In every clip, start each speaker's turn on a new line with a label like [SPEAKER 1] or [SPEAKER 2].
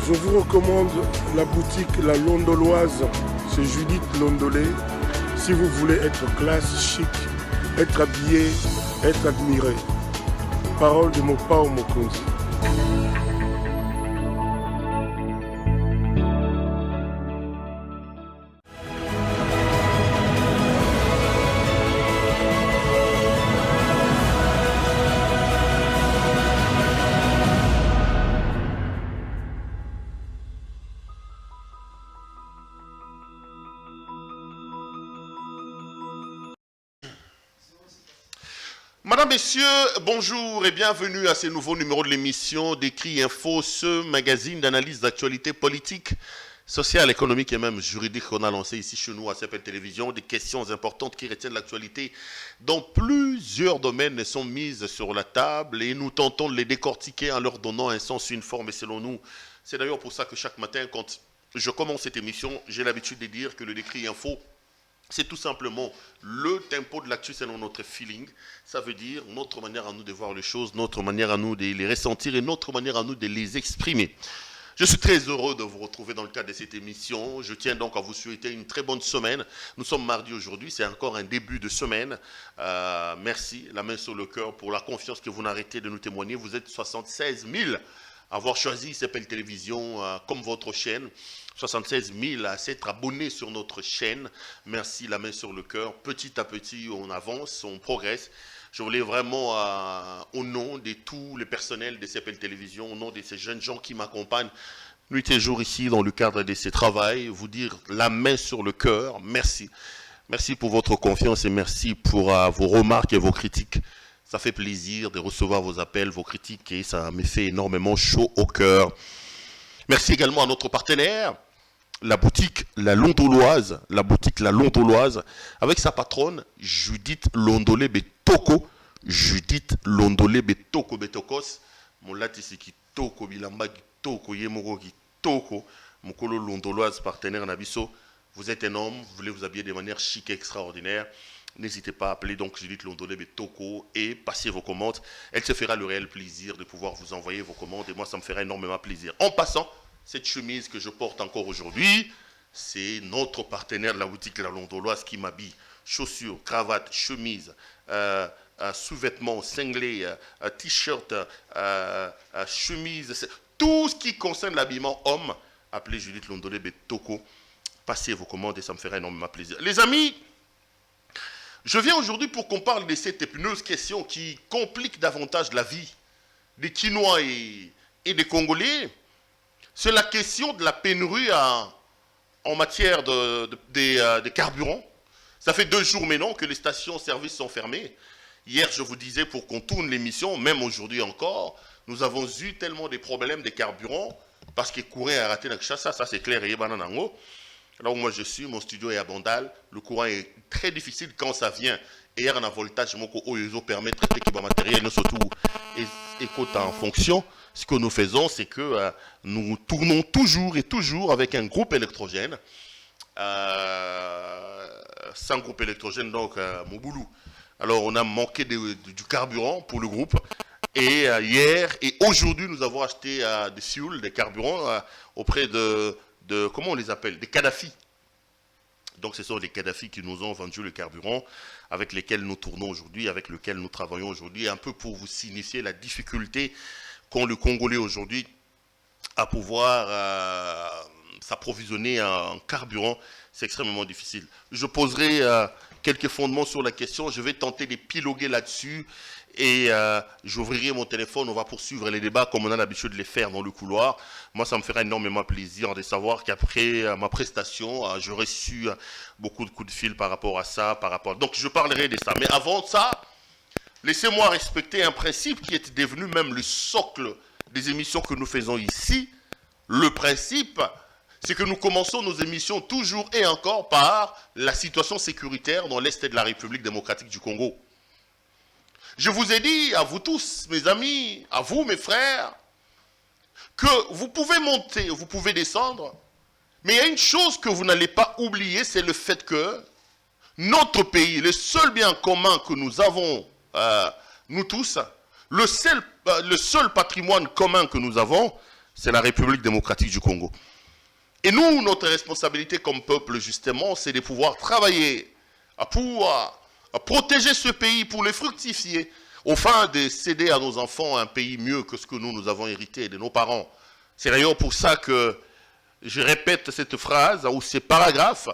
[SPEAKER 1] Je vous recommande la boutique La Londoloise chez Judith Londolé. Si vous voulez être classe, chic, être habillé, être admiré. Parole de Mopao Mokonzi.
[SPEAKER 2] Madame, Messieurs, bonjour et bienvenue à ce nouveau numéro de l'émission d'Écrit Info, ce magazine d'analyse d'actualité politique, sociale, économique et même juridique qu'on a lancé ici chez nous à CPL Télévision. Des questions importantes qui retiennent l'actualité dans plusieurs domaines sont mises sur la table et nous tentons de les décortiquer en leur donnant un sens, une forme. Et selon nous, c'est d'ailleurs pour ça que chaque matin, quand je commence cette émission, j'ai l'habitude de dire que le Décrit Info, c'est tout simplement le tempo de l'actu selon notre feeling. Ça veut dire notre manière à nous de voir les choses, notre manière à nous de les ressentir et notre manière à nous de les exprimer. Je suis très heureux de vous retrouver dans le cadre de cette émission. Je tiens donc à vous souhaiter une très bonne semaine. Nous sommes mardi aujourd'hui, c'est encore un début de semaine. Merci, la main sur le cœur, pour la confiance que vous n'arrêtez de nous témoigner. Vous êtes 76 000 à avoir choisi CPL Télévision comme votre chaîne. 76 000 à s'être abonnés sur notre chaîne. Merci, la main sur le cœur. Petit à petit, on avance, on progresse. Je voulais vraiment, au nom de tous les personnels de CPL Télévision, au nom de ces jeunes gens qui m'accompagnent nuit et jour ici dans le cadre de ces travaux, vous dire la main sur le cœur. Merci. Merci pour votre confiance et merci pour vos remarques et vos critiques. Ça fait plaisir de recevoir vos appels, vos critiques et ça me fait énormément chaud au cœur. Merci également à notre partenaire, la boutique La Londoloise, avec sa patronne Judith Londolé Betoko. Judith Londolé Betoko Betokos. Mon latisi qui toko bilamba qui toko yemoko qui toko. Mon colo Londoloise partenaire Nabiso. Vous êtes un homme, vous voulez vous habiller de manière chic et extraordinaire. N'hésitez pas à appeler donc Judith Londolé Betoko et passer vos commandes. Elle se fera le réel plaisir de pouvoir vous envoyer vos commandes et moi ça me fera énormément plaisir. En passant, cette chemise que je porte encore aujourd'hui, c'est notre partenaire de la boutique La Londoloise qui m'habille. Chaussures, cravates, chemises, sous-vêtements, cinglés, t-shirt, chemise, tout ce qui concerne l'habillement homme. Appelez Judith Londolé Betoko. Passez vos commandes et ça me fera énormément plaisir. Les amis, je viens aujourd'hui pour qu'on parle de cette épineuse question qui complique davantage la vie des Quinois et des Congolais. C'est la question de la pénurie en matière de carburant. Ça fait 2 jours maintenant que les stations-service sont fermées. Hier, je vous disais, pour qu'on tourne l'émission, même aujourd'hui encore, nous avons eu tellement de problèmes de carburant parce que courant a raté la chasse, ça c'est clair. Là où moi je suis, mon studio est à Bandal, le courant est très difficile quand ça vient. Et hier, on a voltage, ils permet de traiter le matériel, nous surtout écoute en fonction. Ce que nous faisons, c'est que nous tournons toujours et toujours avec un groupe électrogène. Sans groupe électrogène, donc Moboulou. Alors, on a manqué du carburant pour le groupe. Et hier et aujourd'hui, nous avons acheté des fuels, des carburants auprès de, comment on les appelle, des Kadhafi. Donc, ce sont les Kadhafi qui nous ont vendu le carburant avec lesquels nous tournons aujourd'hui, avec lesquels nous travaillons aujourd'hui, un peu pour vous signifier la difficulté qu'ont le Congolais aujourd'hui à pouvoir s'approvisionner en carburant. C'est extrêmement difficile. Je poserai quelques fondements sur la question. Je vais tenter d'épiloguer là-dessus et j'ouvrirai mon téléphone. On va poursuivre les débats comme on a l'habitude de les faire dans le couloir. Moi, ça me fera énormément plaisir de savoir qu'après ma prestation, j'aurai reçu beaucoup de coups de fil par rapport à ça. Donc, je parlerai de ça. Mais avant ça, laissez-moi respecter un principe qui est devenu même le socle des émissions que nous faisons ici. Le principe, c'est que nous commençons nos émissions toujours et encore par la situation sécuritaire dans l'Est de la République démocratique du Congo. Je vous ai dit, à vous tous, mes amis, à vous, mes frères, que vous pouvez monter, vous pouvez descendre, mais il y a une chose que vous n'allez pas oublier, c'est le fait que notre pays, le seul bien commun que nous avons, nous tous, le seul patrimoine commun que nous avons, c'est la République démocratique du Congo. Et nous, notre responsabilité comme peuple, justement, c'est de pouvoir travailler pour protéger ce pays, pour le fructifier, au fin de céder à nos enfants un pays mieux que ce que nous avons hérité de nos parents. C'est d'ailleurs pour ça que je répète cette phrase ou ces paragraphes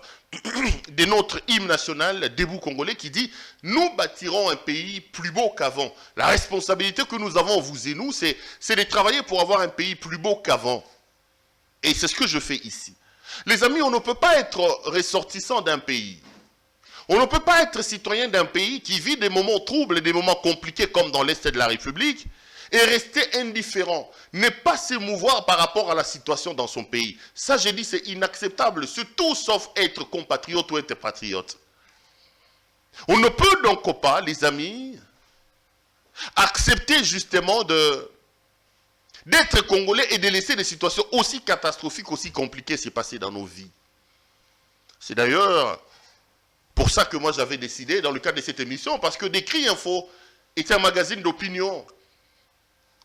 [SPEAKER 2] de notre hymne national, Debout Congolais, qui dit « Nous bâtirons un pays plus beau qu'avant ». La responsabilité que nous avons, vous et nous, c'est de travailler pour avoir un pays plus beau qu'avant. Et c'est ce que je fais ici. Les amis, on ne peut pas être ressortissant d'un pays. On ne peut pas être citoyen d'un pays qui vit des moments troubles et des moments compliqués comme dans l'Est de la République et rester indifférent, ne pas s'émouvoir par rapport à la situation dans son pays. Ça, j'ai dit, c'est inacceptable, c'est tout sauf être compatriote ou être patriote. On ne peut donc pas, les amis, accepter justement d'être congolais et de laisser des situations aussi catastrophiques, aussi compliquées se passer dans nos vies. C'est d'ailleurs pour ça que moi j'avais décidé, dans le cadre de cette émission, parce que Décry Info est un magazine d'opinion,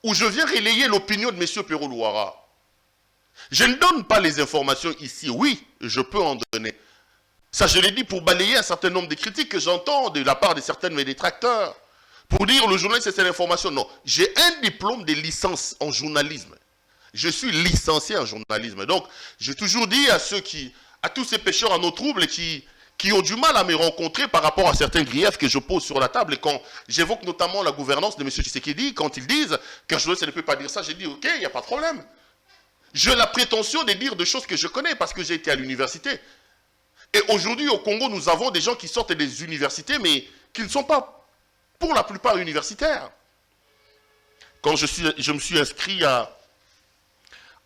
[SPEAKER 2] où je viens relayer l'opinion de M. Pero Luara. Je ne donne pas les informations ici. Oui, je peux en donner. Ça, je l'ai dit pour balayer un certain nombre de critiques que j'entends de la part de certains de mes détracteurs. Pour dire le journaliste, c'est l'information. Non, j'ai un diplôme de licence en journalisme. Je suis licencié en journalisme. Donc, j'ai toujours dit à tous ces pêcheurs en eau trouble qui ont du mal à me rencontrer par rapport à certains griefs que je pose sur la table. Et quand j'évoque notamment la gouvernance de M. Tshisekedi, quand ils disent qu'un journaliste ne peut pas dire ça, j'ai dit, ok, il n'y a pas de problème. J'ai la prétention de dire des choses que je connais parce que j'ai été à l'université. Et aujourd'hui, au Congo, nous avons des gens qui sortent des universités, mais qui ne sont pas, pour la plupart, universitaires. Quand je me suis inscrit à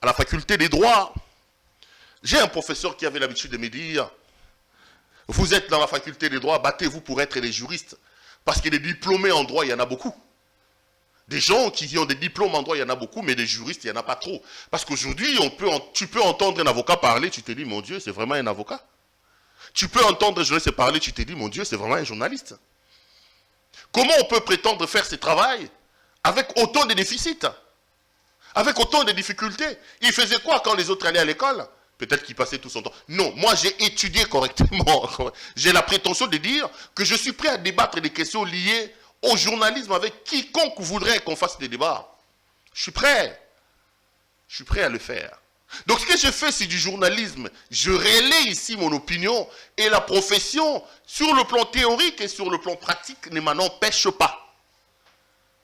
[SPEAKER 2] la faculté des droits, j'ai un professeur qui avait l'habitude de me dire, vous êtes dans la faculté des droits, battez-vous pour être des juristes. Parce que des diplômés en droit, il y en a beaucoup. Des gens qui ont des diplômes en droit, il y en a beaucoup, mais des juristes, il n'y en a pas trop. Parce qu'aujourd'hui, tu peux entendre un avocat parler, tu te dis, mon Dieu, c'est vraiment un avocat. Tu peux entendre un journaliste parler, tu te dis, mon Dieu, c'est vraiment un journaliste. Comment on peut prétendre faire ce travail avec autant de déficits, avec autant de difficultés? Il faisait quoi quand les autres allaient à l'école? Peut-être qu'il passait tout son temps. Non, moi j'ai étudié correctement. J'ai la prétention de dire que je suis prêt à débattre des questions liées au journalisme avec quiconque voudrait qu'on fasse des débats. Je suis prêt. Je suis prêt à le faire. Donc ce que je fais, c'est du journalisme. Je relaie ici mon opinion et la profession, sur le plan théorique et sur le plan pratique, ne m'en empêche pas.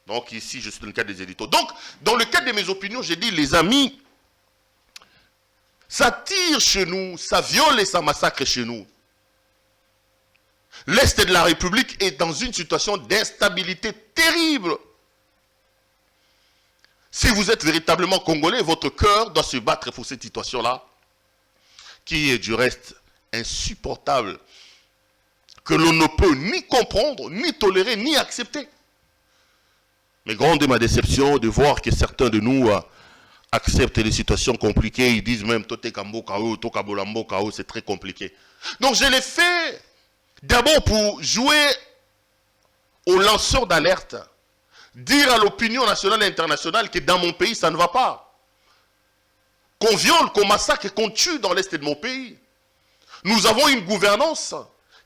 [SPEAKER 2] Donc ici, je suis dans le cadre des éditos. Donc, dans le cadre de mes opinions, j'ai dit, les amis, ça tire chez nous, ça viole et ça massacre chez nous. L'Est de la République est dans une situation d'instabilité terrible. Si vous êtes véritablement congolais, votre cœur doit se battre pour cette situation-là, qui est du reste insupportable, que l'on ne peut ni comprendre, ni tolérer, ni accepter. Mais grande est ma déception de voir que certains de nous acceptent les situations compliquées. Ils disent même Tote Kambo Kao, Tokabolambo Kao, c'est très compliqué. Donc je l'ai fait d'abord pour jouer aux lanceurs d'alerte, dire à l'opinion nationale et internationale que dans mon pays ça ne va pas, qu'on viole, qu'on massacre, qu'on tue dans l'est de mon pays. Nous avons une gouvernance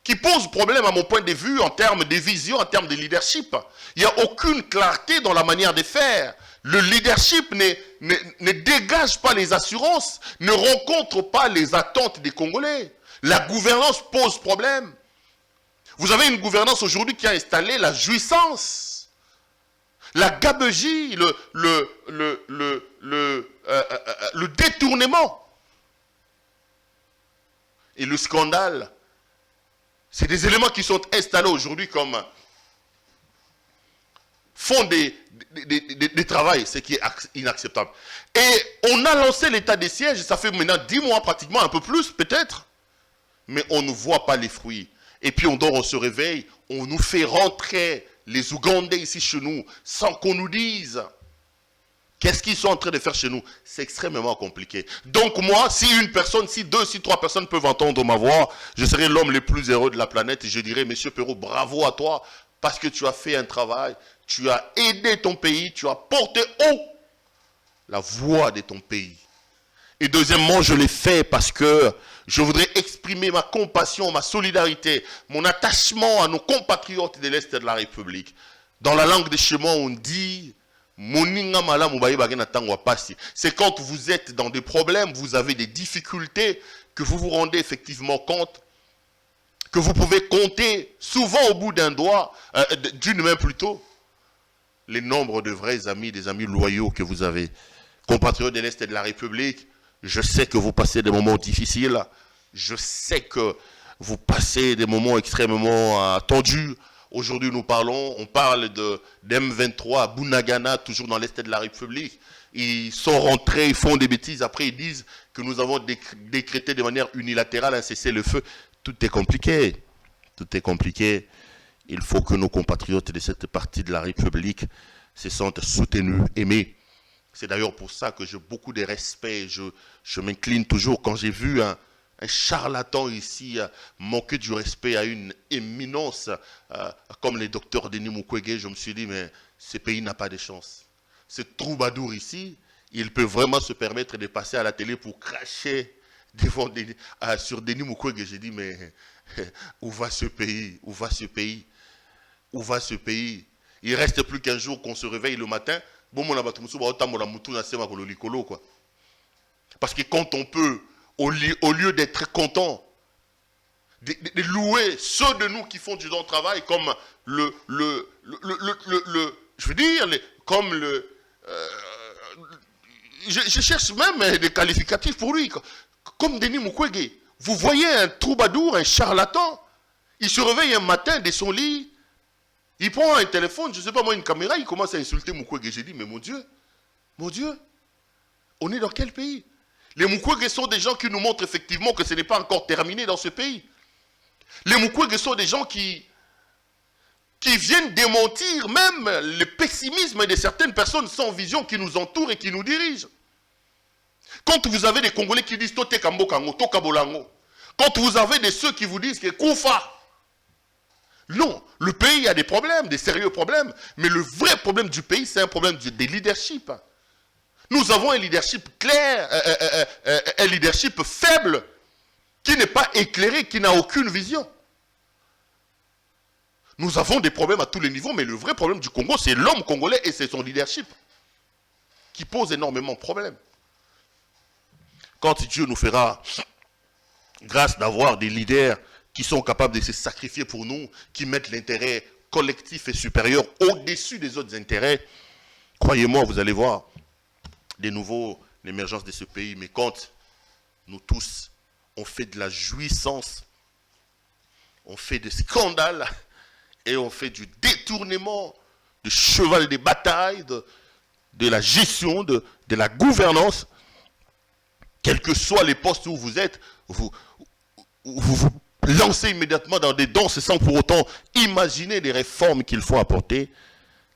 [SPEAKER 2] qui pose problème à mon point de vue en termes de vision, en termes de leadership. Il n'y a aucune clarté dans la manière de faire. Le leadership ne dégage pas les assurances, ne rencontre pas les attentes des Congolais. La gouvernance pose problème. Vous avez une gouvernance aujourd'hui qui a installé la jouissance, la gabegie, le détournement. Et le scandale, c'est des éléments qui sont installés aujourd'hui comme font des travail, ce qui est inacceptable. Et on a lancé l'état des sièges, ça fait maintenant 10 mois pratiquement, un peu plus peut-être, mais on ne voit pas les fruits. Et puis on dort, on se réveille, on nous fait rentrer les Ougandais ici chez nous, sans qu'on nous dise qu'est-ce qu'ils sont en train de faire chez nous. C'est extrêmement compliqué. Donc moi, si une personne, si deux, si trois personnes peuvent entendre ma voix, je serai l'homme le plus heureux de la planète et je dirai, Monsieur Pero, bravo à toi, parce que tu as fait un travail, tu as aidé ton pays, tu as porté haut la voix de ton pays. Et deuxièmement, je l'ai fait parce que je voudrais exprimer ma compassion, ma solidarité, mon attachement à nos compatriotes de l'Est de la République. Dans la langue de chez moi, on dit c'est quand vous êtes dans des problèmes, vous avez des difficultés, que vous vous rendez effectivement compte que vous pouvez compter souvent au bout d'un doigt, d'une main plutôt, les nombres de vrais amis, des amis loyaux que vous avez. Compatriotes de l'Est et de la République, je sais que vous passez des moments difficiles, je sais que vous passez des moments extrêmement tendus. Aujourd'hui, on parle d'M23 à Bunagana, toujours dans l'Est de la République. Ils sont rentrés, ils font des bêtises, après ils disent que nous avons décrété de manière unilatérale un cessez-le-feu. Tout est compliqué, tout est compliqué. Il faut que nos compatriotes de cette partie de la République se sentent soutenus, aimés. C'est d'ailleurs pour ça que j'ai beaucoup de respect, je m'incline toujours. Quand j'ai vu un charlatan ici manquer du respect à une éminence comme le docteur Denis Mukwege, je me suis dit, mais ce pays n'a pas de chance. Ce troubadour ici, il peut vraiment se permettre de passer à la télé pour cracher sur Denis Mukwege. J'ai dit, mais où va ce pays? Où va ce pays? Où va ce pays? Il reste plus qu'un jour qu'on se réveille le matin. Parce que quand on peut, au lieu d'être content, de louer ceux de nous qui font du bon travail, comme je cherche même des qualificatifs pour lui, comme Denis Mukwege. Vous voyez un troubadour, un charlatan, il se réveille un matin de son lit, il prend un téléphone, je ne sais pas moi, une caméra, il commence à insulter Mukwege. J'ai dit, mais mon Dieu, on est dans quel pays? Les Mukwege sont des gens qui nous montrent effectivement que ce n'est pas encore terminé dans ce pays. Les Mukwege sont des gens qui viennent démentir même le pessimisme de certaines personnes sans vision qui nous entourent et qui nous dirigent. Quand vous avez des Congolais qui disent Tote Kambo Kango, Toka Bolango, quand vous avez de ceux qui vous disent que Koufa, non, le pays a des problèmes, des sérieux problèmes, mais le vrai problème du pays, c'est un problème de leadership. Nous avons un leadership clair, un leadership faible, qui n'est pas éclairé, qui n'a aucune vision. Nous avons des problèmes à tous les niveaux, mais le vrai problème du Congo, c'est l'homme congolais et c'est son leadership qui pose énormément de problèmes. Quand Dieu nous fera grâce d'avoir des leaders qui sont capables de se sacrifier pour nous, qui mettent l'intérêt collectif et supérieur au-dessus des autres intérêts, croyez-moi, vous allez voir de nouveau l'émergence de ce pays. Mais quand nous tous, on fait de la jouissance, on fait des scandales, et on fait du détournement, du cheval des batailles, de la gestion, de la gouvernance, quels que soient les postes où vous êtes, vous lancez immédiatement dans des danses sans pour autant imaginer les réformes qu'il faut apporter.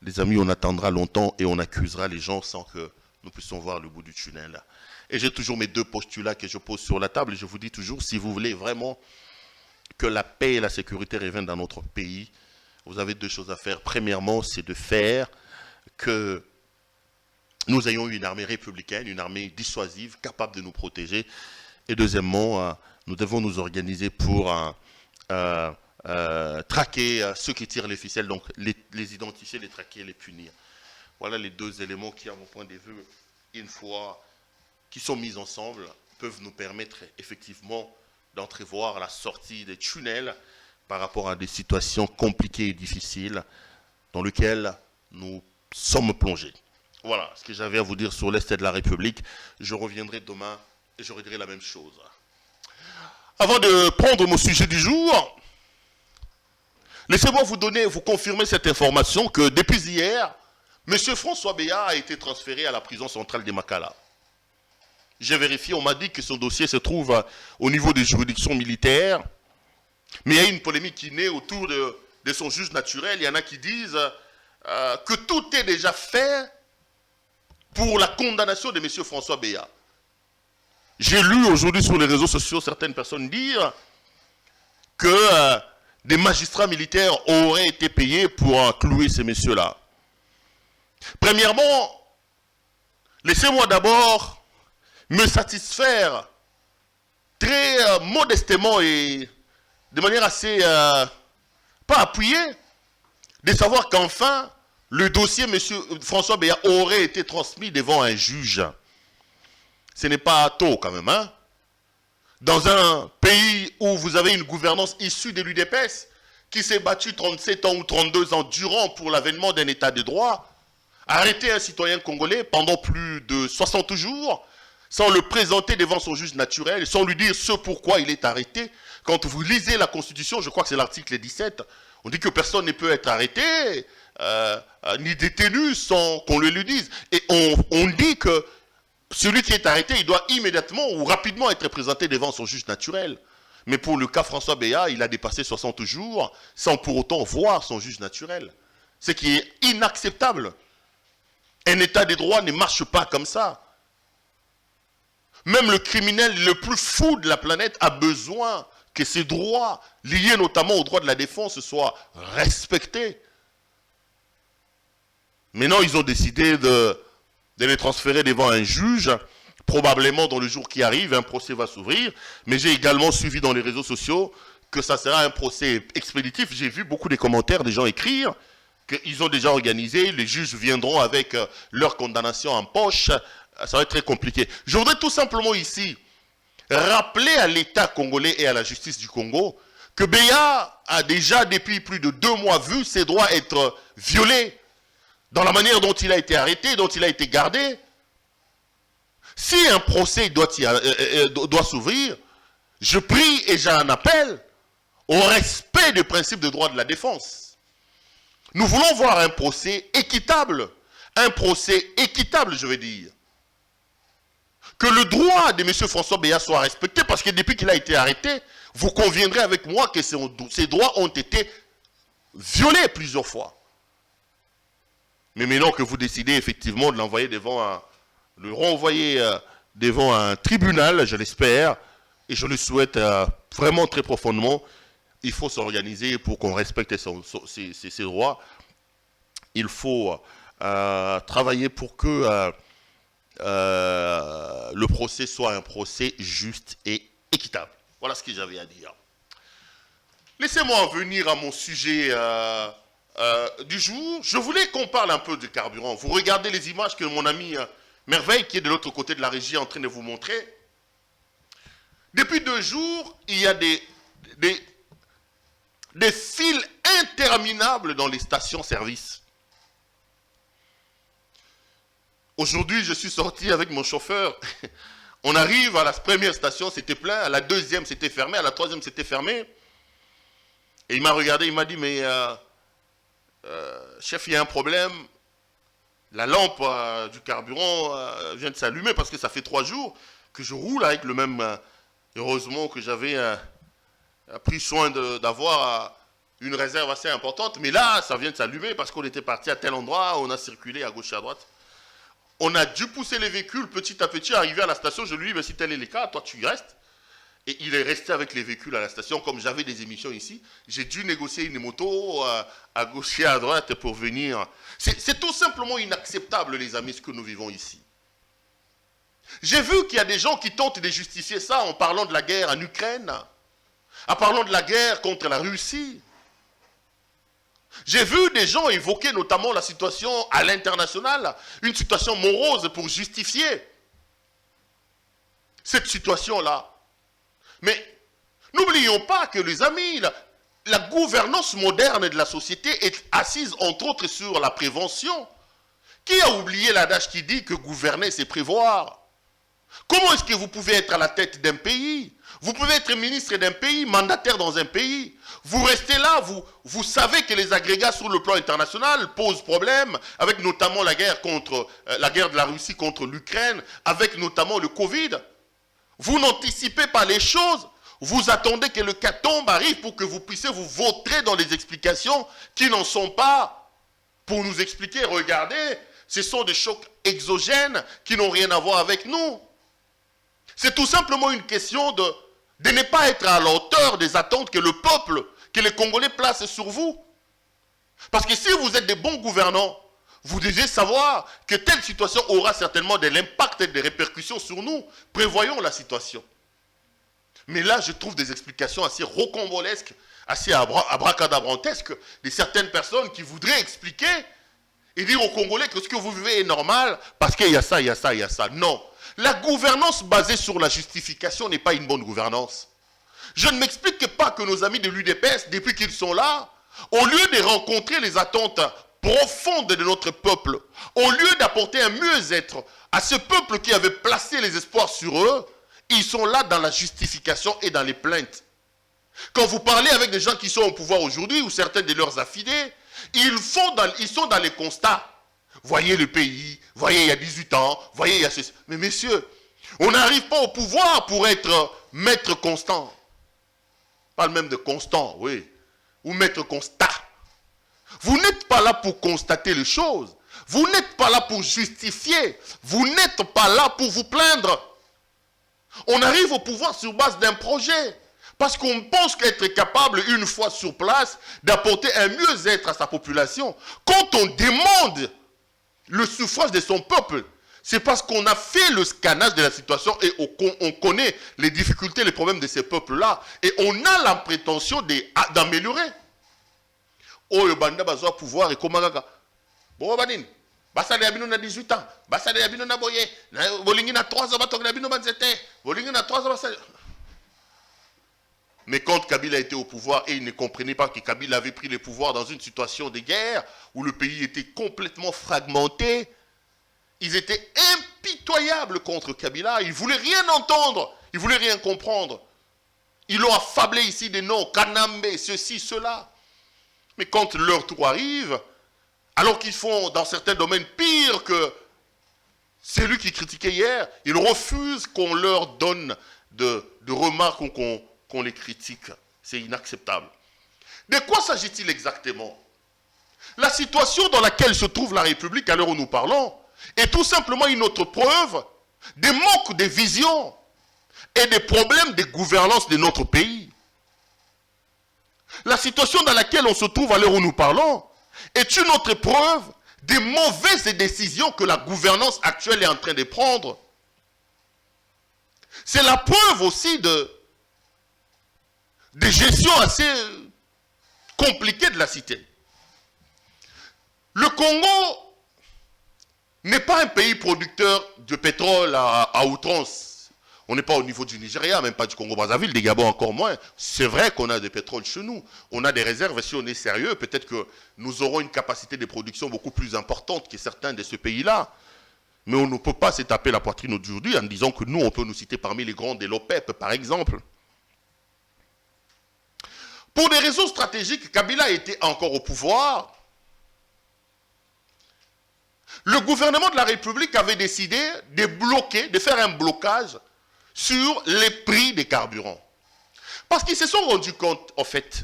[SPEAKER 2] Les amis, on attendra longtemps et on accusera les gens sans que nous puissions voir le bout du tunnel. Et j'ai toujours mes deux postulats que je pose sur la table. Et je vous dis toujours, si vous voulez vraiment que la paix et la sécurité reviennent dans notre pays, vous avez deux choses à faire. Premièrement, c'est de faire que nous ayons une armée républicaine, une armée dissuasive, capable de nous protéger. Et deuxièmement, nous devons nous organiser pour traquer ceux qui tirent les ficelles, donc les identifier, les traquer, les punir. Voilà les deux éléments qui, à mon point de vue, une fois qui sont mis ensemble, peuvent nous permettre effectivement d'entrevoir la sortie des tunnels par rapport à des situations compliquées et difficiles dans lesquelles nous sommes plongés. Voilà ce que j'avais à vous dire sur l'Est de la République. Je reviendrai demain et je redirai la même chose. Avant de prendre mon sujet du jour, laissez-moi vous confirmer cette information que depuis hier, M. François Béat a été transféré à la prison centrale de Makala. J'ai vérifié, on m'a dit que son dossier se trouve au niveau des juridictions militaires. Mais il y a une polémique qui naît autour de son juge naturel. Il y en a qui disent que tout est déjà fait pour la condamnation de M. François Béat. J'ai lu aujourd'hui sur les réseaux sociaux certaines personnes dire que des magistrats militaires auraient été payés pour clouer ces messieurs-là. Premièrement, Laissez-moi d'abord me satisfaire très modestement et de manière assez pas appuyée de savoir qu'enfin le dossier M. François Béat aurait été transmis devant un juge. Ce n'est pas tôt quand même, hein? Dans un pays où vous avez une gouvernance issue de l'UDPS qui s'est battue 37 ans ou 32 ans durant pour l'avènement d'un état de droit, arrêter un citoyen congolais pendant plus de 60 jours sans le présenter devant son juge naturel, sans lui dire ce pourquoi il est arrêté. Quand vous lisez la Constitution, je crois que c'est l'article 17, on dit que personne ne peut être arrêté ni détenu sans qu'on le lui dise. Et on dit que celui qui est arrêté, il doit immédiatement ou rapidement être présenté devant son juge naturel. Mais pour le cas François Béat, il a dépassé 60 jours sans pour autant voir son juge naturel. Ce qui est inacceptable. Un état de droit ne marche pas comme ça. Même le criminel le plus fou de la planète a besoin que ses droits, liés notamment aux droits de la défense, soient respectés. Maintenant, ils ont décidé de les transférer devant un juge. Probablement dans le jour qui arrive, un procès va s'ouvrir. Mais j'ai également suivi dans les réseaux sociaux que ça sera un procès expéditif. J'ai vu beaucoup de commentaires des gens écrire qu'ils ont déjà organisé, les juges viendront avec leur condamnation en poche. Ça va être très compliqué. Je voudrais tout simplement ici rappeler à l'État congolais et à la justice du Congo que Béat a déjà depuis plus de 2 mois vu ses droits être violés dans la manière dont il a été arrêté, dont il a été gardé. Si un procès doit s'ouvrir, je prie et j'en appelle au respect des principes de droit de la défense. Nous voulons voir un procès équitable. Un procès équitable, je veux dire. Que le droit de M. François Béat soit respecté, parce que depuis qu'il a été arrêté, vous conviendrez avec moi que ses droits ont été violés plusieurs fois. Mais maintenant que vous décidez effectivement de l'envoyer le renvoyer devant un tribunal, je l'espère, et je le souhaite vraiment très profondément, il faut s'organiser pour qu'on respecte ses droits. Il faut travailler pour que le procès soit un procès juste et équitable. Voilà ce que j'avais à dire. Laissez-moi en venir à mon sujet du jour. Je voulais qu'on parle un peu de carburant. Vous regardez les images que mon ami Merveille, qui est de l'autre côté de la régie, est en train de vous montrer. Depuis 2 jours, il y a des files interminables dans les stations-service. Aujourd'hui, je suis sorti avec mon chauffeur. On arrive à la première station, c'était plein. À la deuxième, c'était fermé. À la troisième, c'était fermé. Et il m'a regardé, il m'a dit, mais chef, il y a un problème. La lampe du carburant vient de s'allumer parce que ça fait 3 jours que je roule avec le même... heureusement que j'avais pris soin d'avoir une réserve assez importante. Mais là, ça vient de s'allumer parce qu'on était parti à tel endroit, on a circulé à gauche et à droite. On a dû pousser les véhicules petit à petit, arriver à la station. Je lui dis, si tel est le cas, toi tu y restes. Et il est resté avec les véhicules à la station. Comme j'avais des émissions ici, j'ai dû négocier une moto à gauche et à droite pour venir. C'est tout simplement inacceptable, les amis, ce que nous vivons ici. J'ai vu qu'il y a des gens qui tentent de justifier ça en parlant de la guerre en Ukraine, en parlant de la guerre contre la Russie. J'ai vu des gens évoquer notamment la situation à l'international, une situation morose pour justifier cette situation-là. Mais n'oublions pas que, les amis, la gouvernance moderne de la société est assise entre autres sur la prévention. Qui a oublié l'adage qui dit que gouverner, c'est prévoir? Comment est-ce que vous pouvez être à la tête d'un pays? Vous pouvez être ministre d'un pays, mandataire dans un pays. Vous restez là, vous savez que les agrégats sur le plan international posent problème, avec notamment la guerre de la Russie contre l'Ukraine, avec notamment le Covid. Vous n'anticipez pas les choses. Vous attendez que le catombe arrive pour que vous puissiez vous vautrer dans les explications qui n'en sont pas. Pour nous expliquer, regardez, ce sont des chocs exogènes qui n'ont rien à voir avec nous. C'est tout simplement une question de ne pas être à la hauteur des attentes que le peuple, que les Congolais placent sur vous. Parce que si vous êtes des bons gouvernants, vous devez savoir que telle situation aura certainement de l'impact et des répercussions sur nous. Prévoyons la situation. Mais là, je trouve des explications assez rocambolesques, assez abracadabrantesques de certaines personnes qui voudraient expliquer et dire aux Congolais que ce que vous vivez est normal parce qu'il y a ça, il y a ça, il y a ça. Non. La gouvernance basée sur la justification n'est pas une bonne gouvernance. Je ne m'explique pas que nos amis de l'UDPS, depuis qu'ils sont là, au lieu de rencontrer les attentes profondes de notre peuple, au lieu d'apporter un mieux-être à ce peuple qui avait placé les espoirs sur eux, ils sont là dans la justification et dans les plaintes. Quand vous parlez avec des gens qui sont au pouvoir aujourd'hui, ou certains de leurs affidés, ils sont dans les constats. Voyez le pays, voyez il y a 18 ans, voyez il y a ceci. Mais messieurs, on n'arrive pas au pouvoir pour être maître constant. On parle même de constant, oui. Ou maître constat. Vous n'êtes pas là pour constater les choses. Vous n'êtes pas là pour justifier. Vous n'êtes pas là pour vous plaindre. On arrive au pouvoir sur base d'un projet. Parce qu'on pense qu'être capable, une fois sur place, d'apporter un mieux-être à sa population. Quand on demande le suffrage de son peuple, c'est parce qu'on a fait le scannage de la situation et on connaît les difficultés, les problèmes de ces peuples-là. Et on a la prétention d'améliorer. Oh, le banda bazoa pouvoir et comment gaga. Bon, banine. Basa de Abino na 18 ans. Basa de Abino na boye. Bolingi na 3 ans, batok na Abino banzete. Bolingi na 3 ans, basa. Mais quand Kabila était au pouvoir et il ne comprenait pas que Kabila avait pris le pouvoir dans une situation de guerre où le pays était complètement fragmenté, ils étaient impitoyables contre Kabila. Ils ne voulaient rien entendre. Ils ne voulaient rien comprendre. Ils l'ont affablé ici des noms, Kanambe, ceci, cela. Mais quand leur tour arrive, alors qu'ils font dans certains domaines pire que celui qui critiquait hier, ils refusent qu'on leur donne de remarques ou qu'on les critique. C'est inacceptable. De quoi s'agit-il exactement? La situation dans laquelle se trouve la République à l'heure où nous parlons est tout simplement une autre preuve des manques de vision et des problèmes de gouvernance de notre pays. La situation dans laquelle on se trouve à l'heure où nous parlons est une autre preuve des mauvaises décisions que la gouvernance actuelle est en train de prendre. C'est la preuve aussi de gestion assez compliquée de la cité. Le Congo n'est pas un pays producteur de pétrole à outrance. On n'est pas au niveau du Nigeria, même pas du Congo-Brazzaville, des Gabon encore moins. C'est vrai qu'on a du pétrole chez nous. On a des réserves, si on est sérieux, peut-être que nous aurons une capacité de production beaucoup plus importante que certains de ce pays-là. Mais on ne peut pas se taper la poitrine aujourd'hui en disant que nous, on peut nous citer parmi les grands de l'OPEP, par exemple. Pour des raisons stratégiques, Kabila était encore au pouvoir. Le gouvernement de la République avait décidé de bloquer, de faire un blocage sur les prix des carburants. Parce qu'ils se sont rendus compte, en fait,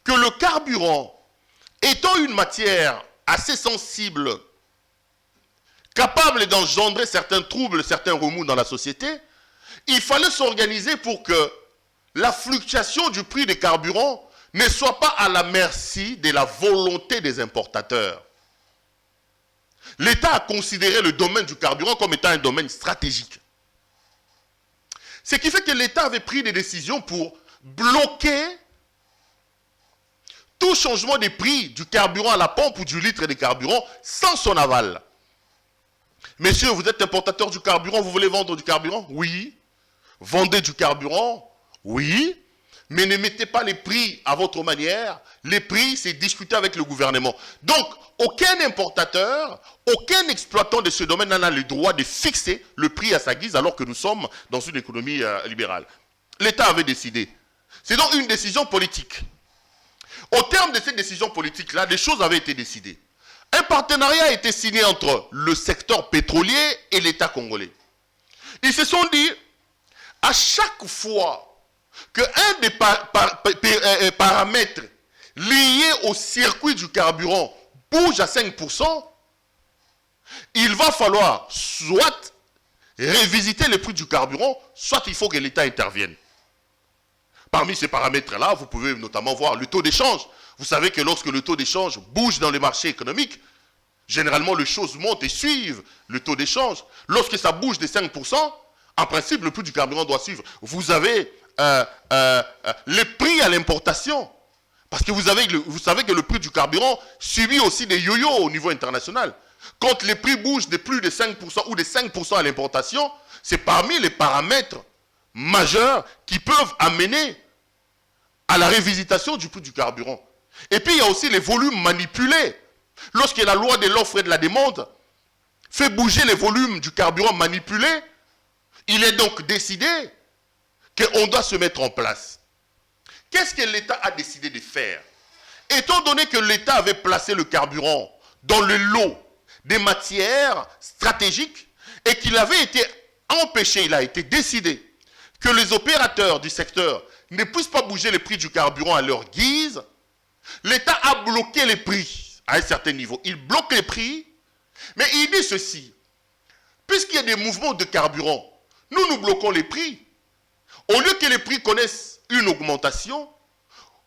[SPEAKER 2] que le carburant, étant une matière assez sensible, capable d'engendrer certains troubles, certains remous dans la société, il fallait s'organiser pour que la fluctuation du prix des carburants ne soit pas à la merci de la volonté des importateurs. L'État a considéré le domaine du carburant comme étant un domaine stratégique. Ce qui fait que l'État avait pris des décisions pour bloquer tout changement des prix du carburant à la pompe ou du litre de carburant sans son aval. Messieurs, vous êtes importateur du carburant, vous voulez vendre du carburant? Oui. Vendez du carburant? Oui. Mais ne mettez pas les prix à votre manière. Les prix, c'est discuter avec le gouvernement. Donc, aucun importateur, aucun exploitant de ce domaine n'a le droit de fixer le prix à sa guise alors que nous sommes dans une économie libérale. L'État avait décidé. C'est donc une décision politique. Au terme de cette décision politique-là, des choses avaient été décidées. Un partenariat a été signé entre le secteur pétrolier et l'État congolais. Ils se sont dit, à chaque fois qu'un des paramètres liés au circuit du carburant bouge à 5%, il va falloir soit révisiter le prix du carburant, soit il faut que l'État intervienne. Parmi ces paramètres-là, vous pouvez notamment voir le taux d'échange. Vous savez que lorsque le taux d'échange bouge dans les marchés économiques, généralement les choses montent et suivent le taux d'échange. Lorsque ça bouge de 5%, en principe, le prix du carburant doit suivre. Vous avez les prix à l'importation. Parce que vous savez que le prix du carburant subit aussi des yo-yo au niveau international. Quand les prix bougent de plus de 5% ou de 5% à l'importation, c'est parmi les paramètres majeurs qui peuvent amener à la révisitation du prix du carburant. Et puis il y a aussi les volumes manipulés. Lorsque la loi de l'offre et de la demande fait bouger les volumes du carburant manipulé, il est donc décidé qu'on doit se mettre en place. Qu'est-ce que l'État a décidé de faire? Étant donné que l'État avait placé le carburant dans le lot des matières stratégiques et qu'il avait été empêché, il a été décidé que les opérateurs du secteur ne puissent pas bouger les prix du carburant à leur guise, l'État a bloqué les prix à un certain niveau. Il bloque les prix, mais il dit ceci: puisqu'il y a des mouvements de carburant, nous bloquons les prix. Au lieu que les prix connaissent une augmentation,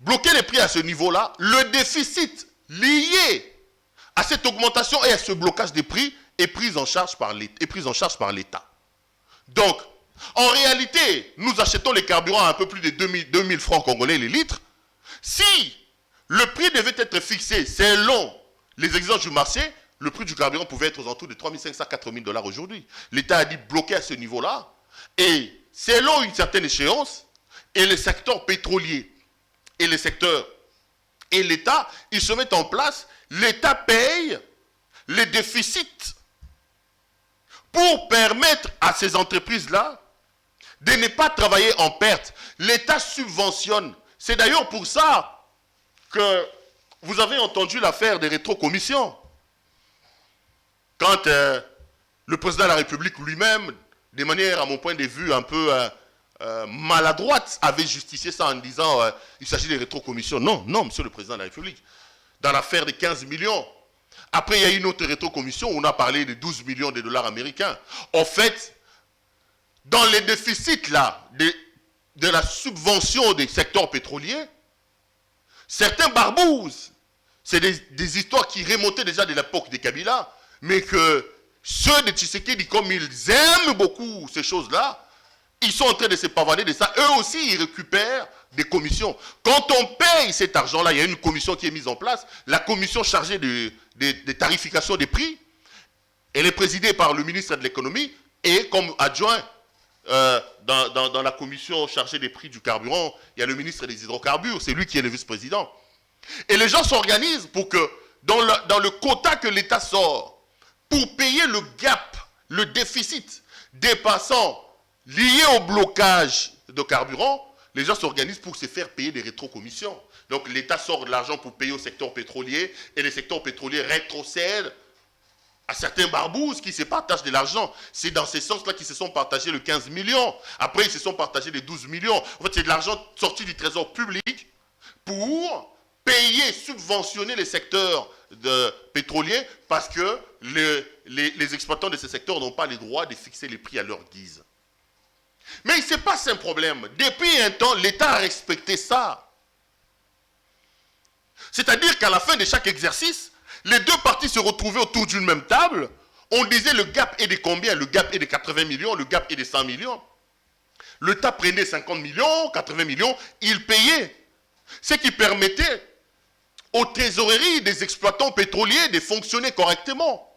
[SPEAKER 2] bloquer les prix à ce niveau-là, le déficit lié à cette augmentation et à ce blocage des prix est pris en charge par l'État. Donc, en réalité, nous achetons les carburants à un peu plus de 2000 francs congolais les litres. Si le prix devait être fixé selon les exigences du marché, le prix du carburant pouvait être aux alentours de 3500 à 4000 $ aujourd'hui. L'État a dit bloquer à ce niveau-là. Et selon une certaine échéance, et le secteur pétrolier et le secteur et l'État, ils se mettent en place, l'État paye les déficits pour permettre à ces entreprises-là de ne pas travailler en perte. L'État subventionne. C'est d'ailleurs pour ça que vous avez entendu l'affaire des rétrocommissions. Quand le président de la République lui-même, de manière, à mon point de vue, un peu maladroite, avait justifié ça en disant il s'agit des rétrocommissions. Non, non, monsieur le président de la République. Dans l'affaire des 15 millions. Après, il y a une autre rétrocommission où on a parlé de 12 millions de dollars américains. En fait, dans les déficits là, de la subvention des secteurs pétroliers, certains barbouzent. C'est des histoires qui remontaient déjà de l'époque des Kabila, mais que ceux de Tshisekedi, comme ils aiment beaucoup ces choses-là, ils sont en train de se pavaner de ça. Eux aussi, ils récupèrent des commissions. Quand on paye cet argent-là, il y a une commission qui est mise en place, la commission chargée de tarification des prix. Elle est présidée par le ministre de l'économie et comme adjoint dans la commission chargée des prix du carburant, il y a le ministre des hydrocarbures, c'est lui qui est le vice-président. Et les gens s'organisent pour que dans le quota que l'État sort, pour payer le gap, le déficit dépassant lié au blocage de carburant, les gens s'organisent pour se faire payer des rétrocommissions. Donc l'État sort de l'argent pour payer au secteur pétrolier et les secteurs pétroliers rétrocèdent à certains barbouzes qui se partagent de l'argent. C'est dans ce sens-là qu'ils se sont partagés le 15 millions. Après, ils se sont partagés les 12 millions. En fait, c'est de l'argent sorti du trésor public pour payer, subventionner les secteurs pétroliers parce que les exploitants de ces secteurs n'ont pas le droit de fixer les prix à leur guise. Mais il se passe un problème. Depuis un temps, l'État a respecté ça. C'est-à-dire qu'à la fin de chaque exercice, les deux parties se retrouvaient autour d'une même table. On disait le gap est de combien? Le gap est de 80 millions, le gap est de 100 millions. L'État prenait 50 millions, 80 millions, il payait. Ce qui permettait aux trésoreries des exploitants pétroliers de fonctionner correctement.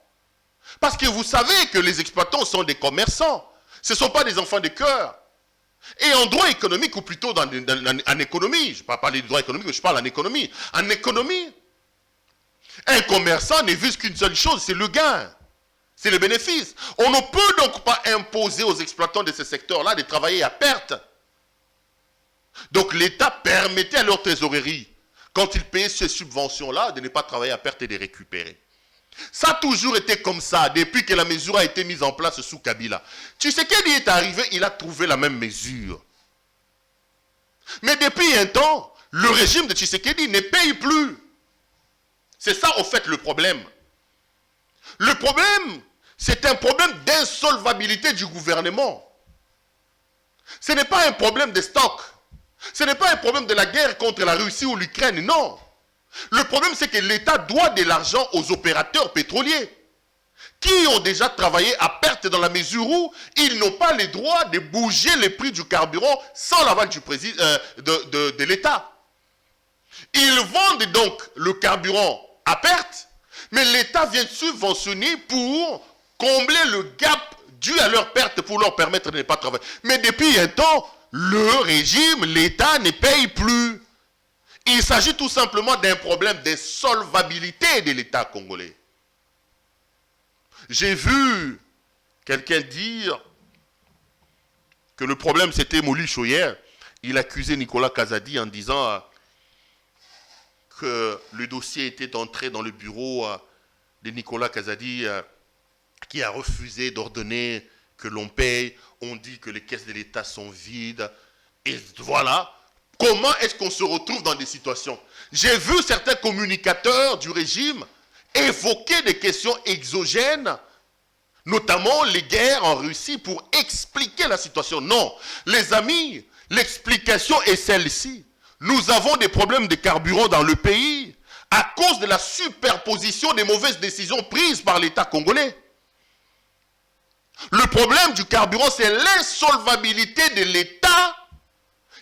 [SPEAKER 2] Parce que vous savez que les exploitants sont des commerçants. Ce ne sont pas des enfants de cœur. Et en droit économique, ou plutôt en économie, je ne vais pas parler de droit économique, mais je parle en économie. En économie, un commerçant ne vise qu'une seule chose, c'est le gain. C'est le bénéfice. On ne peut donc pas imposer aux exploitants de ce secteur-là de travailler à perte. Donc l'État permettait à leur trésorerie, quand ils payaient ces subventions-là, de ne pas travailler à perte et de les récupérer. Ça a toujours été comme ça, depuis que la mesure a été mise en place sous Kabila. Tshisekedi est arrivé, il a trouvé la même mesure. Mais depuis un temps, le régime de Tshisekedi ne paye plus. C'est ça, au fait, le problème. Le problème, c'est un problème d'insolvabilité du gouvernement. Ce n'est pas un problème de stock. Ce n'est pas un problème de la guerre contre la Russie ou l'Ukraine, non. Le problème, c'est que l'État doit de l'argent aux opérateurs pétroliers qui ont déjà travaillé à perte dans la mesure où ils n'ont pas le droit de bouger les prix du carburant sans l'aval du président de l'État. Ils vendent donc le carburant à perte, mais l'État vient subventionner pour combler le gap dû à leur perte pour leur permettre de ne pas travailler. Mais depuis un temps, le régime, l'État ne paye plus. Il s'agit tout simplement d'un problème d'insolvabilité de l'État congolais. J'ai vu quelqu'un dire que le problème c'était Moulicho hier. Il accusait Nicolas Kazadi en disant que le dossier était entré dans le bureau de Nicolas Kazadi qui a refusé d'ordonner que l'on paye. On dit que les caisses de l'État sont vides. Et voilà. Comment est-ce qu'on se retrouve dans des situations? J'ai vu certains communicateurs du régime évoquer des questions exogènes, notamment les guerres en Russie, pour expliquer la situation. Non, les amis, l'explication est celle-ci. Nous avons des problèmes de carburant dans le pays à cause de la superposition des mauvaises décisions prises par l'État congolais. Le problème du carburant, c'est l'insolvabilité de l'État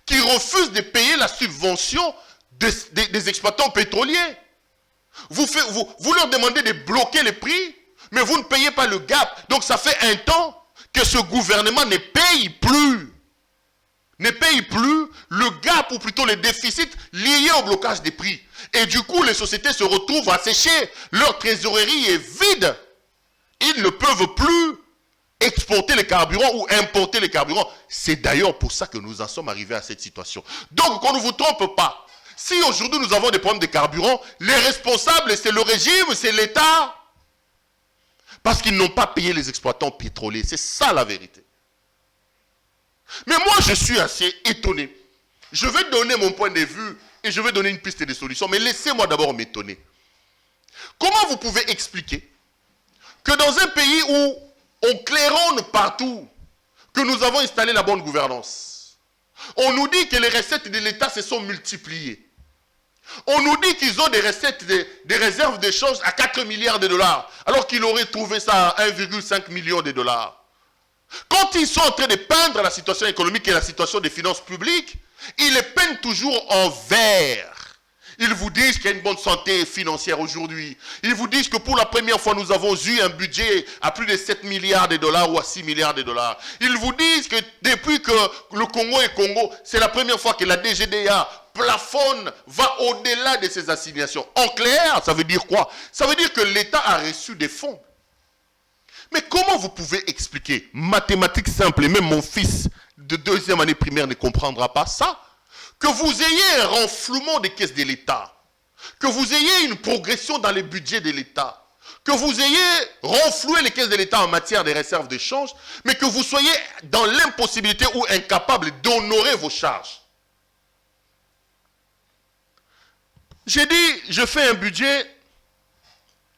[SPEAKER 2] qui refuse de payer la subvention des exploitants pétroliers. Vous leur demandez de bloquer les prix, mais vous ne payez pas le gap. Donc ça fait un temps que ce gouvernement ne paye plus. Ne paye plus le gap ou plutôt les déficits liés au blocage des prix. Et du coup, les sociétés se retrouvent asséchées. Leur trésorerie est vide. Ils ne peuvent plus exporter les carburants ou importer les carburants. C'est d'ailleurs pour ça que nous en sommes arrivés à cette situation. Donc, qu'on ne vous trompe pas. Si aujourd'hui nous avons des problèmes de carburant, les responsables, c'est le régime, c'est l'État. Parce qu'ils n'ont pas payé les exploitants pétroliers. C'est ça la vérité. Mais moi, je suis assez étonné. Je vais donner mon point de vue et je vais donner une piste de solution. Mais laissez-moi d'abord m'étonner. Comment vous pouvez expliquer que dans un pays où on claironne partout que nous avons installé la bonne gouvernance, on nous dit que les recettes de l'État se sont multipliées. On nous dit qu'ils ont des recettes, des réserves d'échange à 4 milliards de dollars, alors qu'ils auraient trouvé ça à 1,5 million de dollars. Quand ils sont en train de peindre la situation économique et la situation des finances publiques, ils les peignent toujours en vert. Ils vous disent qu'il y a une bonne santé financière aujourd'hui. Ils vous disent que pour la première fois, nous avons eu un budget à plus de 7 milliards de dollars ou à 6 milliards de dollars. Ils vous disent que depuis que le Congo est Congo, c'est la première fois que la DGDA plafonne, va au-delà de ses assignations. En clair, ça veut dire quoi? Ça veut dire que l'État a reçu des fonds. Mais comment vous pouvez expliquer, mathématiques simples, et même mon fils de 2e année primaire ne comprendra pas ça, que vous ayez un renflouement des caisses de l'État, que vous ayez une progression dans les budgets de l'État, que vous ayez renfloué les caisses de l'État en matière de réserves d'échange, mais que vous soyez dans l'impossibilité ou incapable d'honorer vos charges. J'ai dit, je fais un budget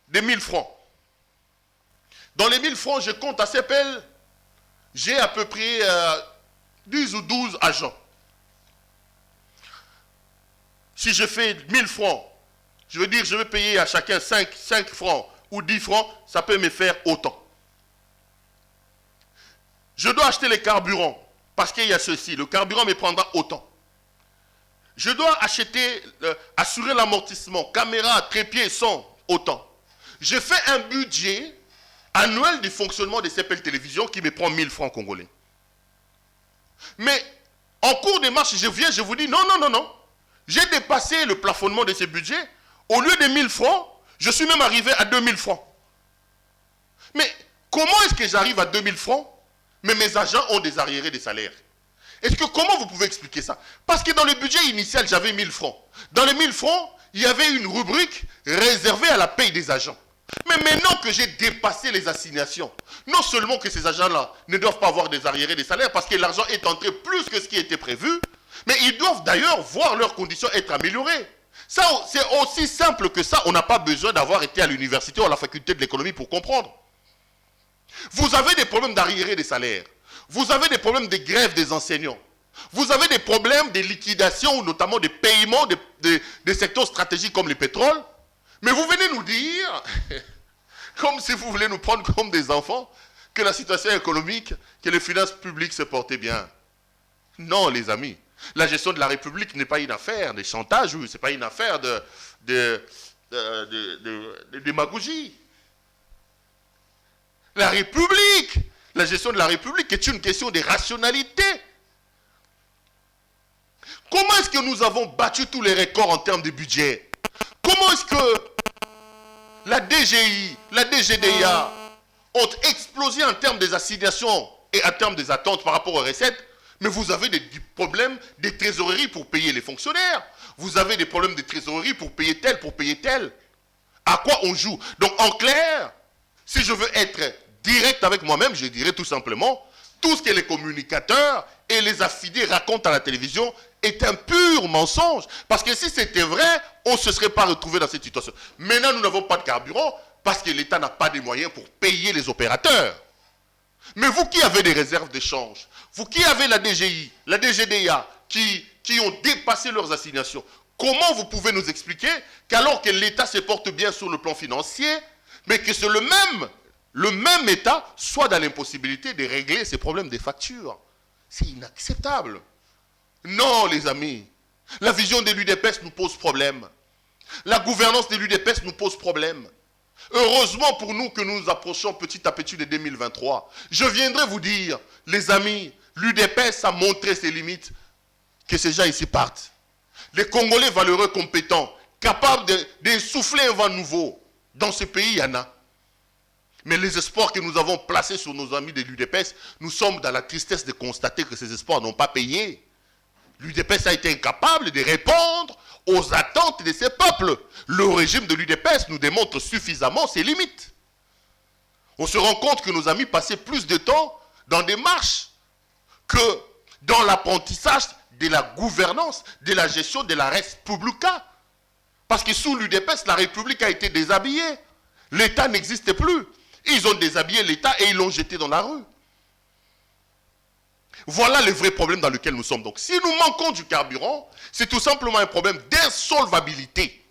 [SPEAKER 2] de 1000 francs. Dans les 1000 francs, je compte à CEPEL, j'ai à peu près 10 ou 12 agents. Si je fais 1000 francs, je veux dire, je vais payer à chacun 5 francs ou 10 francs, ça peut me faire autant. Je dois acheter les carburants, parce qu'il y a ceci, le carburant me prendra autant. Je dois acheter, assurer l'amortissement, caméra, trépied, son, autant. Je fais un budget annuel du fonctionnement de CEPEL Télévision qui me prend 1000 francs congolais. Mais en cours de marche, je viens, je vous dis, non. J'ai dépassé le plafonnement de ce budget. Au lieu de 1000 francs, je suis même arrivé à 2000 francs. Mais comment est-ce que j'arrive à 2000 francs, mais mes agents ont des arriérés de salaire? Comment vous pouvez expliquer ça? Parce que dans le budget initial, j'avais 1000 francs. Dans les 1000 francs, il y avait une rubrique réservée à la paye des agents. Mais maintenant que j'ai dépassé les assignations, non seulement que ces agents-là ne doivent pas avoir des arriérés de salaire parce que l'argent est entré plus que ce qui était prévu, mais ils doivent d'ailleurs voir leurs conditions être améliorées. Ça, c'est aussi simple que ça. On n'a pas besoin d'avoir été à l'université ou à la faculté de l'économie pour comprendre. Vous avez des problèmes d'arriérés des salaires. Vous avez des problèmes de grève des enseignants. Vous avez des problèmes de liquidation, notamment des paiements des secteurs stratégiques comme le pétrole. Mais vous venez nous dire, comme si vous voulez nous prendre comme des enfants, que la situation économique, que les finances publiques se portaient bien. Non, les amis. La gestion de la République n'est pas une affaire de chantage, ce n'est pas une affaire de démagogie. La République, la gestion de la République est une question de rationalité. Comment est-ce que nous avons battu tous les records en termes de budget? Comment est-ce que la DGI, la DGDA ont explosé en termes des assignations et en termes des attentes par rapport aux recettes? Mais vous avez des problèmes de trésorerie pour payer les fonctionnaires. Vous avez des problèmes de trésorerie pour payer tel, pour payer tel. À quoi on joue? Donc en clair, si je veux être direct avec moi-même, je dirais tout simplement, tout ce que les communicateurs et les affidés racontent à la télévision est un pur mensonge. Parce que si c'était vrai, on ne se serait pas retrouvé dans cette situation. Maintenant, nous n'avons pas de carburant parce que l'État n'a pas de moyens pour payer les opérateurs. Mais vous qui avez des réserves d'échange, vous qui avez la DGI, la DGDA, qui ont dépassé leurs assignations, comment vous pouvez nous expliquer qu'alors que l'État se porte bien sur le plan financier, mais que c'est le même État soit dans l'impossibilité de régler ces problèmes des factures? C'est inacceptable. Non, les amis. La vision de l'UDPS nous pose problème. La gouvernance de l'UDPS nous pose problème. Heureusement pour nous que nous nous approchons petit à petit de 2023. Je viendrai vous dire, les amis, l'UDPS a montré ses limites, que ces gens ici partent. Les Congolais valeureux, compétents, capables de souffler un vent nouveau. Dans ce pays, il y en a. Mais les espoirs que nous avons placés sur nos amis de l'UDPS, nous sommes dans la tristesse de constater que ces espoirs n'ont pas payé. L'UDPS a été incapable de répondre aux attentes de ces peuples. Le régime de l'UDPS nous démontre suffisamment ses limites. On se rend compte que nos amis passaient plus de temps dans des marches que dans l'apprentissage de la gouvernance, de la gestion de la res publica. Parce que sous l'UDPS, la République a été déshabillée. L'État n'existe plus. Ils ont déshabillé l'État et ils l'ont jeté dans la rue. Voilà le vrai problème dans lequel nous sommes. Donc, si nous manquons du carburant, c'est tout simplement un problème d'insolvabilité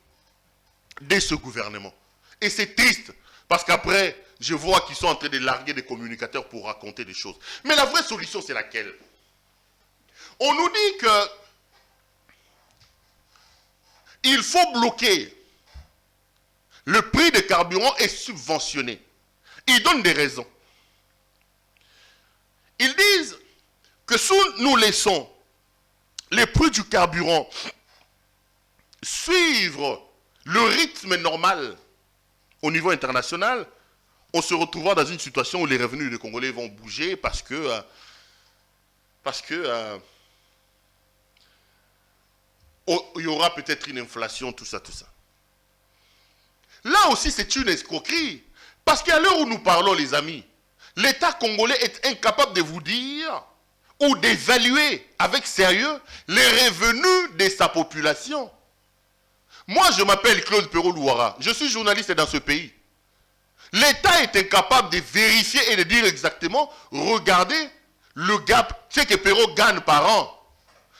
[SPEAKER 2] de ce gouvernement. Et c'est triste, parce qu'après, je vois qu'ils sont en train de larguer des communicateurs pour raconter des choses. Mais la vraie solution, c'est laquelle? On nous dit que il faut bloquer le prix des carburants est subventionné. Ils donnent des raisons. Ils disent que si nous laissons les prix du carburant suivre le rythme normal au niveau international, on se retrouvera dans une situation où les revenus des Congolais vont bouger parce que il y aura peut-être une inflation, tout ça. Là aussi, c'est une escroquerie. Parce qu'à l'heure où nous parlons, les amis, l'État congolais est incapable de vous dire ou d'évaluer avec sérieux les revenus de sa population. Moi, je m'appelle Claude Perrault-Louara. Je suis journaliste dans ce pays. L'État est incapable de vérifier et de dire exactement, regardez le gap, ce que Perrault gagne par an,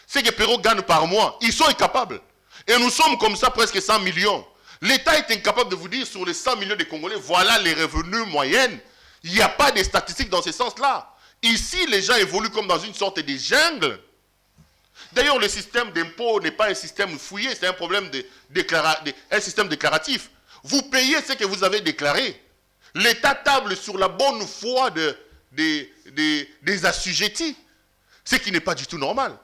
[SPEAKER 2] ce que Perrault gagne par mois. Ils sont incapables. Et nous sommes comme ça presque 100 millions. L'État est incapable de vous dire sur les 100 millions de Congolais, voilà les revenus moyennes. Il n'y a pas de statistiques dans ce sens-là. Ici, les gens évoluent comme dans une sorte de jungle. D'ailleurs, le système d'impôt n'est pas un système fouillé, c'est un problème un système déclaratif. Vous payez ce que vous avez déclaré. L'État table sur la bonne foi des assujettis, ce qui n'est pas du tout normal.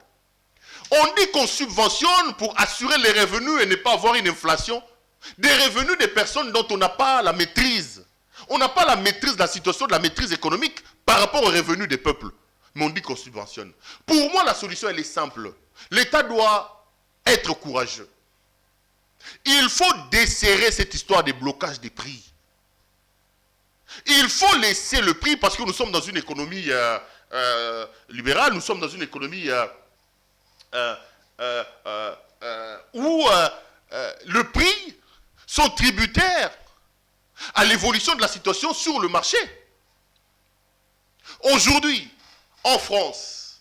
[SPEAKER 2] On dit qu'on subventionne pour assurer les revenus et ne pas avoir une inflation. Des revenus des personnes dont on n'a pas la maîtrise. On n'a pas la maîtrise de la situation, de la maîtrise économique par rapport aux revenus des peuples. Mais on dit qu'on subventionne. Pour moi, la solution, elle est simple. L'État doit être courageux. Il faut desserrer cette histoire de blocage des prix. Il faut laisser le prix parce que nous sommes dans une économie libérale, nous sommes dans une économie où le prix sont tributaires à l'évolution de la situation sur le marché. Aujourd'hui, en France,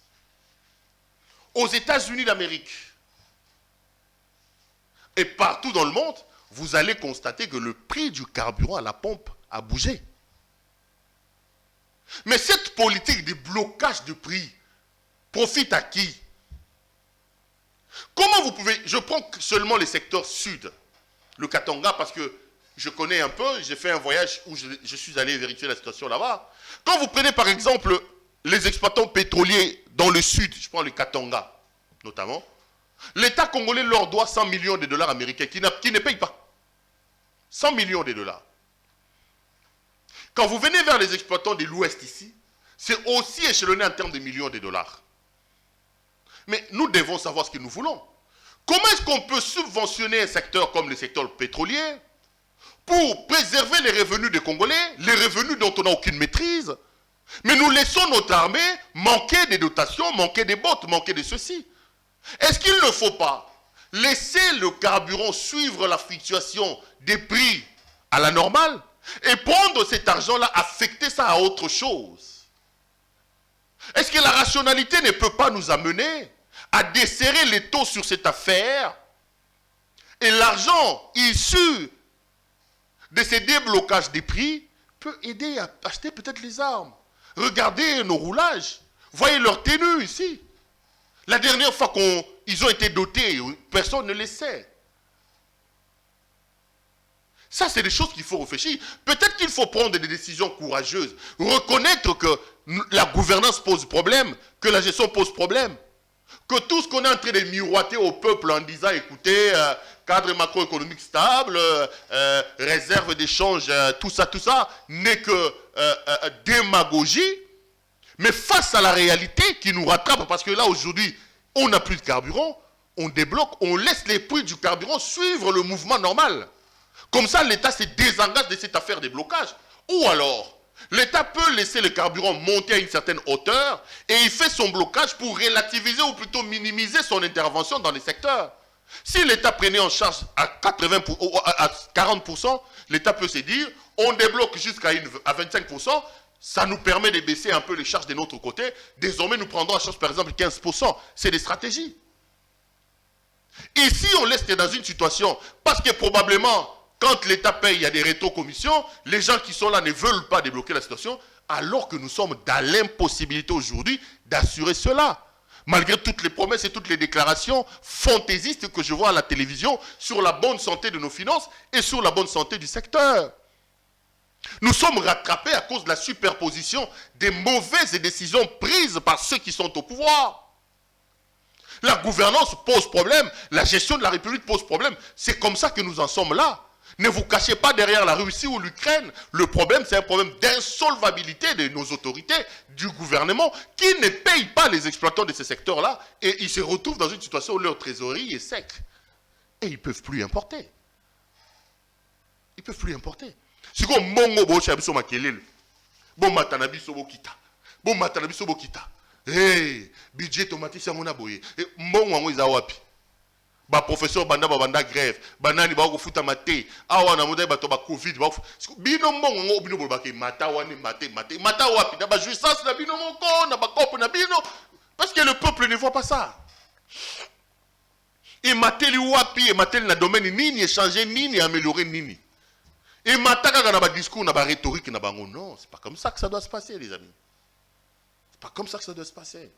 [SPEAKER 2] aux États-Unis d'Amérique et partout dans le monde, vous allez constater que le prix du carburant à la pompe a bougé. Mais cette politique de blocage de prix profite à qui? Comment vous pouvez... Je prends seulement les secteurs sud, le Katanga, parce que je connais un peu, j'ai fait un voyage où je suis allé vérifier la situation là-bas. Quand vous prenez par exemple les exploitants pétroliers dans le sud, je prends le Katanga notamment, l'État congolais leur doit 100 millions de dollars américains qui ne payent pas. 100 millions de dollars. Quand vous venez vers les exploitants de l'Ouest ici, c'est aussi échelonné en termes de millions de dollars. Mais nous devons savoir ce que nous voulons. Comment est-ce qu'on peut subventionner un secteur comme le secteur pétrolier pour préserver les revenus des Congolais, les revenus dont on n'a aucune maîtrise, mais nous laissons notre armée manquer des dotations, manquer des bottes, manquer de ceci. Est-ce qu'il ne faut pas laisser le carburant suivre la fluctuation des prix à la normale et prendre cet argent-là, affecter ça à autre chose? Est-ce que la rationalité ne peut pas nous amener à desserrer les taux sur cette affaire et l'argent issu de ces déblocages des prix peut aider à acheter peut-être les armes? Regardez nos roulages, voyez leur tenue ici. La dernière fois qu'ils ont été dotés, personne ne les sait. Ça, c'est des choses qu'il faut réfléchir. Peut-être qu'il faut prendre des décisions courageuses. Reconnaître que la gouvernance pose problème, que la gestion pose problème. Que tout ce qu'on est en train de miroiter au peuple en disant, écoutez, cadre macroéconomique stable, réserve d'échange, tout ça, n'est que démagogie. Mais face à la réalité qui nous rattrape, parce que là, aujourd'hui, on n'a plus de carburant, on débloque, on laisse les prix du carburant suivre le mouvement normal. Comme ça, l'État se désengage de cette affaire des blocages. Ou alors, l'État peut laisser le carburant monter à une certaine hauteur et il fait son blocage pour relativiser ou plutôt minimiser son intervention dans les secteurs. Si l'État prenait en charge à 40%, l'État peut se dire, on débloque jusqu'à 25%, ça nous permet de baisser un peu les charges de notre côté. Désormais, nous prendrons en charge par exemple 15%. C'est des stratégies. Ici, on laisse dans une situation, parce que probablement, quand l'État paye, il y a des rétro-commissions, les gens qui sont là ne veulent pas débloquer la situation, alors que nous sommes dans l'impossibilité aujourd'hui d'assurer cela. Malgré toutes les promesses et toutes les déclarations fantaisistes que je vois à la télévision sur la bonne santé de nos finances et sur la bonne santé du secteur. Nous sommes rattrapés à cause de la superposition des mauvaises décisions prises par ceux qui sont au pouvoir. La gouvernance pose problème, la gestion de la République pose problème. C'est comme ça que nous en sommes là. Ne vous cachez pas derrière la Russie ou l'Ukraine. Le problème, c'est un problème d'insolvabilité de nos autorités, du gouvernement, qui ne payent pas les exploitants de ces secteurs-là et ils se retrouvent dans une situation où leur trésorerie est sec. Et ils ne peuvent plus importer. Ils ne peuvent plus importer. C'est comme Mongo Bochabiso Makelele. Bon matanabiso bokita. Bon matanabiso bokita. Hey, budget tomati sangona boye. Mongo wango izawapi. Ba professeur banda banda grève. Banani ba ko futa mate. Awa na modai bato ba covid ba. Bino mongo ngo bino bolbake mata wani mate. Mata wapi na ba jouissance na bino moko na ba kopo na bino parce que le peuple ne voit pas ça. Et mateli wapi et mateli na domaine nini échanger nini améliorer nini. Et mataka na ba discours na ba rhétorique na bango non, c'est pas comme ça que ça doit se passer les amis. C'est pas comme ça que ça doit se passer.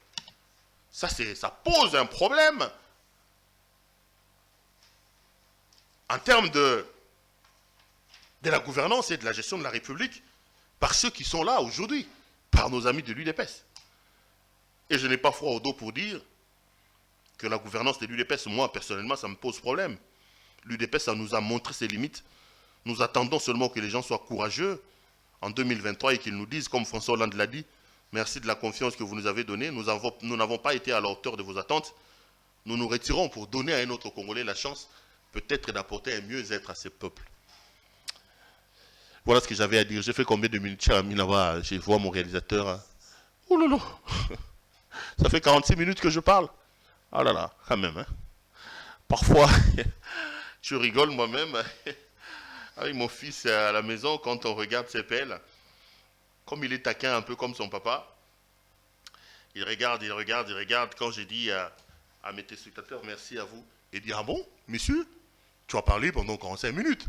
[SPEAKER 2] Ça pose un problème. En termes de la gouvernance et de la gestion de la République, par ceux qui sont là aujourd'hui, par nos amis de l'UDPS. Et je n'ai pas froid au dos pour dire que la gouvernance de l'UDPS, moi personnellement, ça me pose problème. L'UDPS, ça nous a montré ses limites. Nous attendons seulement que les gens soient courageux en 2023 et qu'ils nous disent, comme François Hollande l'a dit, merci de la confiance que vous nous avez donnée. Nous n'avons pas été à la hauteur de vos attentes. Nous nous retirons pour donner à un autre Congolais la chance peut-être d'apporter un mieux-être à ces peuples. Voilà ce que j'avais à dire. J'ai fait combien de minutes, cher ami, là-bas? Je vois mon réalisateur. Hein. Oh là là. Ça fait 46 minutes que je parle. Ah là là, quand même. Hein. Parfois, je rigole moi-même. Avec mon fils à la maison, quand on regarde ses pelles, comme il est taquin un peu comme son papa, Il regarde. Quand j'ai dit à mes téléspectateurs, merci à vous, il dit, ah bon, monsieur, tu as parlé pendant 45 minutes.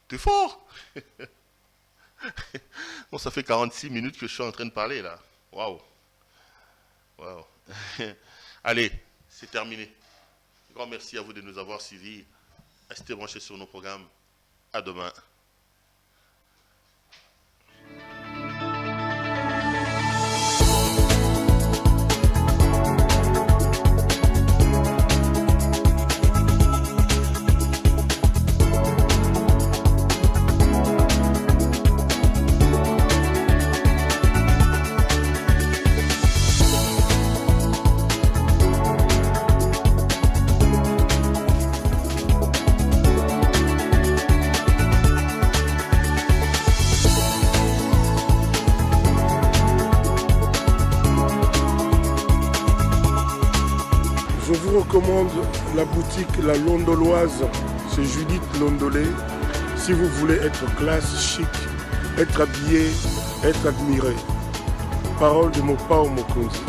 [SPEAKER 2] T'es fort. Bon, ça fait 46 minutes que je suis en train de parler, là. Waouh. Allez, c'est terminé. Grand merci à vous de nous avoir suivis. Restez branchés sur nos programmes. À demain.
[SPEAKER 1] Je vous recommande la boutique La Londoloise, c'est Judith Londolé. Si vous voulez être classe, chic, être habillé, être admiré. Parole de Mopao Mokonzi.